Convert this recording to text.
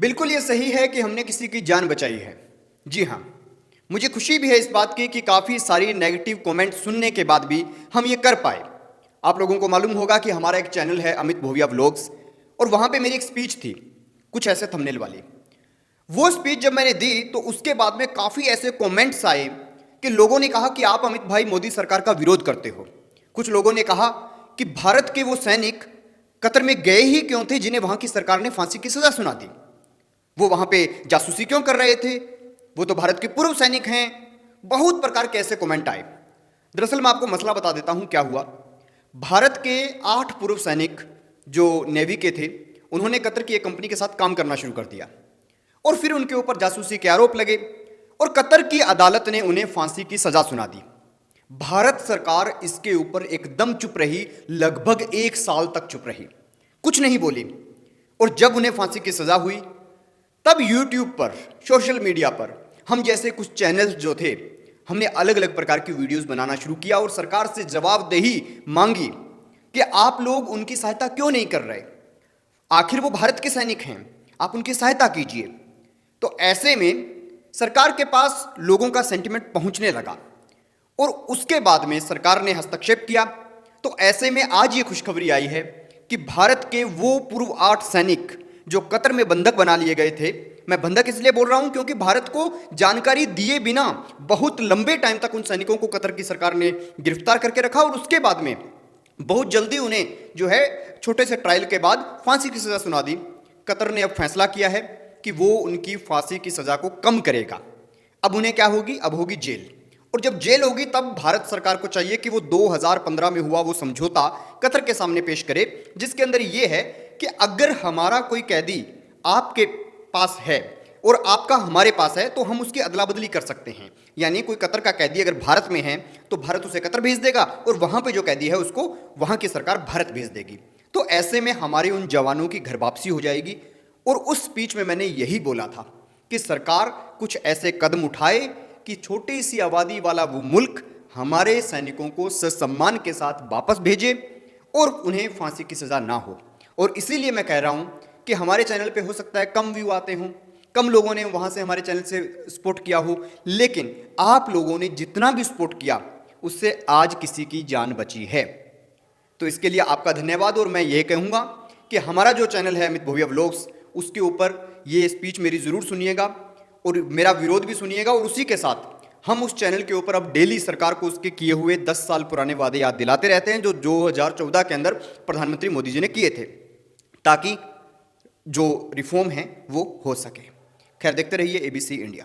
बिल्कुल ये सही है कि हमने किसी की जान बचाई है। जी हाँ, मुझे खुशी भी है इस बात की कि काफ़ी सारी नेगेटिव कमेंट सुनने के बाद भी हम ये कर पाए। आप लोगों को मालूम होगा कि हमारा एक चैनल है अमित भोविया व्लॉग्स, और वहाँ पे मेरी एक स्पीच थी, कुछ ऐसे थंबनेल वाली। वो स्पीच जब मैंने दी तो उसके बाद में काफ़ी ऐसे कमेंट्स आए कि लोगों ने कहा कि आप अमित भाई मोदी सरकार का विरोध करते हो। कुछ लोगों ने कहा कि भारत के वो सैनिक कतर में गए ही क्यों थे जिन्हें वहाँ की सरकार ने फांसी की सज़ा सुना दी। वो वहां पे जासूसी क्यों कर रहे थे, वो तो भारत के पूर्व सैनिक हैं। बहुत प्रकार के ऐसे कमेंट आए। दरअसल मैं आपको मसला बता देता हूं क्या हुआ। भारत के 8 पूर्व सैनिक जो नेवी के थे, उन्होंने कतर की एक कंपनी के साथ काम करना शुरू कर दिया और फिर उनके ऊपर जासूसी के आरोप लगे और कतर की अदालत ने उन्हें फांसी की सजा सुना दी। भारत सरकार इसके ऊपर एकदम चुप रही, लगभग 1 साल तक चुप रही, कुछ नहीं बोली। और जब उन्हें फांसी की सजा हुई तब यूट्यूब पर, सोशल मीडिया पर हम जैसे कुछ चैनल्स जो थे, हमने अलग अलग प्रकार की वीडियोस बनाना शुरू किया और सरकार से जवाबदेही मांगी कि आप लोग उनकी सहायता क्यों नहीं कर रहे। आखिर वो भारत के सैनिक हैं, आप उनकी सहायता कीजिए। तो ऐसे में सरकार के पास लोगों का सेंटिमेंट पहुंचने लगा और उसके बाद में सरकार ने हस्तक्षेप किया। तो ऐसे में आज ये खुशखबरी आई है कि भारत के वो पूर्व 8 सैनिक जो कतर में बंधक बना लिए गए थे, मैं बंधक इसलिए बोल रहा हूं क्योंकि भारत को जानकारी दिए बिना बहुत लंबे टाइम तक उन सैनिकों को कतर की सरकार ने गिरफ्तार करके रखा और उसके बाद में बहुत जल्दी उन्हें जो है छोटे से ट्रायल के बाद फांसी की सजा सुना दी। कतर ने अब फैसला किया है कि वो उनकी फांसी की सजा को कम करेगा। अब उन्हें क्या होगी, अब होगी जेल। और जब जेल होगी तब भारत सरकार को चाहिए कि वो 2015 में हुआ वो समझौता कतर के सामने पेश करे, जिसके अंदर ये है कि अगर हमारा कोई कैदी आपके पास है और आपका हमारे पास है तो हम उसकी अदला बदली कर सकते हैं। यानी कोई कतर का कैदी अगर भारत में है तो भारत उसे कतर भेज देगा और वहां पे जो कैदी है उसको वहां की सरकार भारत भेज देगी। तो ऐसे में हमारे उन जवानों की घर वापसी हो जाएगी। और उस स्पीच में मैंने यही बोला था कि सरकार कुछ ऐसे कदम उठाए कि छोटी सी आबादी वाला वो मुल्क हमारे सैनिकों को ससम्मान के साथ वापस भेजे और उन्हें फांसी की सजा ना हो। और इसीलिए मैं कह रहा हूं कि हमारे चैनल पे हो सकता है कम व्यू आते हों, कम लोगों ने वहां से हमारे चैनल से सपोर्ट किया हो, लेकिन आप लोगों ने जितना भी सपोर्ट किया उससे आज किसी की जान बची है। तो इसके लिए आपका धन्यवाद। और मैं ये कहूँगा कि हमारा जो चैनल है अमित भोविया व्लॉग्स, उसके ऊपर ये स्पीच मेरी ज़रूर सुनिएगा और मेरा विरोध भी सुनिएगा। और उसी के साथ हम उस चैनल के ऊपर अब डेली सरकार को उसके किए हुए 10 साल पुराने वादे याद दिलाते रहते हैं जो 2014 के अंदर प्रधानमंत्री मोदी जी ने किए थे, ताकि जो रिफॉर्म है वो हो सके। खैर, देखते रहिए ABC इंडिया।